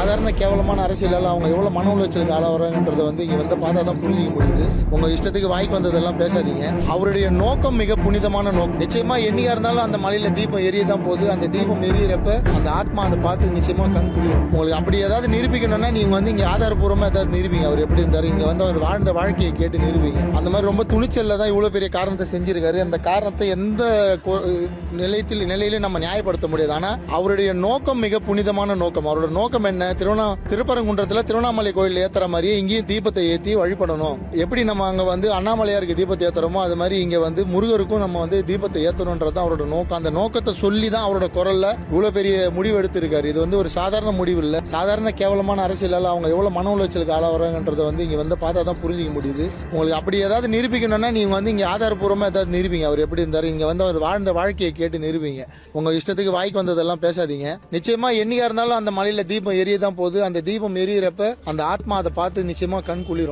சாதாரண கேவலமான அரசியலால் அவங்க எவ்வளவு மன உளைச்சலுக்கு ஆளாகிறாங்கன்றத இங்க வந்து பார்த்தா தான் புரிஞ்சிக்க முடியுது. உங்க இஷ்டத்துக்கு வாய்க்கு வந்ததெல்லாம் பேசாதீங்க. அவருடைய நோக்கம் மிக புனிதமான நோக்கம். நிச்சயமா என்னையா இருந்தாலும் அந்த மலையில தீபம் எரியதான் போகுது. அந்த தீபம் எரியறப்ப அந்த ஆத்மா அதை பார்த்து நிச்சயமா கண் குளிரும். உங்களுக்கு அப்படி ஏதாவது நிரூபிக்கணும்னா நீங்க இங்க ஆதாரப்பூர்வமா ஏதாவது நிரூபிங்க. அவர் எப்படி இருந்தாரு, இங்க அவர் வாழ்ந்த வாழ்க்கையை கேட்டு நிரூபிங்க. அந்த மாதிரி ரொம்ப துணிச்சல்ல தான் இவ்வளவு பெரிய காரணத்தை செஞ்சிருக்காரு. அந்த காரணத்தை எந்த நிலையில நம்ம நியாயப்படுத்த முடியாது. ஆனா அவருடைய நோக்கம் மிக புனிதமான நோக்கம். அவரோட நோக்கம் என்ன? திருப்பரங்குன்றத்துல திருவண்ணாமலை கோயில் ஏத்துற மாதிரியே இங்கேயும் தீபத்தை ஏத்தி வழிபடணும். எப்படி நம்ம அங்க அண்ணாமலையாருக்கு தீபத்தை ஏத்துறோமோ அது மாதிரி இங்க முருகருக்கும் நம்ம தீபத்தை ஏத்தணும்ன்றது அவரோட நோக்கம். அந்த நோக்கத்தை சொல்லி தான் அவரோட குரல்ல இவ்வளவு பெரிய முடிவு எடுத்திருக்காரு. இது ஒரு சாதாரண முடிவு இல்ல. சாதாரண கேவலமான அரசியலால் அவங்க எவ்வளவு மன உளைச்சலுக்கு ஆளாகிறாங்கன்றத இங்க பார்த்தா தான் புரிஞ்சிக்க முடியுது. உங்களுக்கு அப்படி ஏதாவது நிரூபிக்கணும்னா நீங்க இங்க ஆதாரப்பூர்வமா ஏதாவது நிரூபிங்க. அவர் எப்படி இருந்தாரு, இங்க அவர் வாழ்ந்த வாழ்க்கையை கேட்டு நிரூபிங்க. உங்க இஷ்டத்துக்கு வாய்க்கு வந்ததெல்லாம் பேசாதீங்க. நிச்சயமா என்னையா இருந்தாலும் அந்த மலையில தீபம் எரியதான் போகுது. அந்த தீபம் எரியறப்ப அந்த ஆத்மா அதை பார்த்து நிச்சயமா கண் குளிரும்.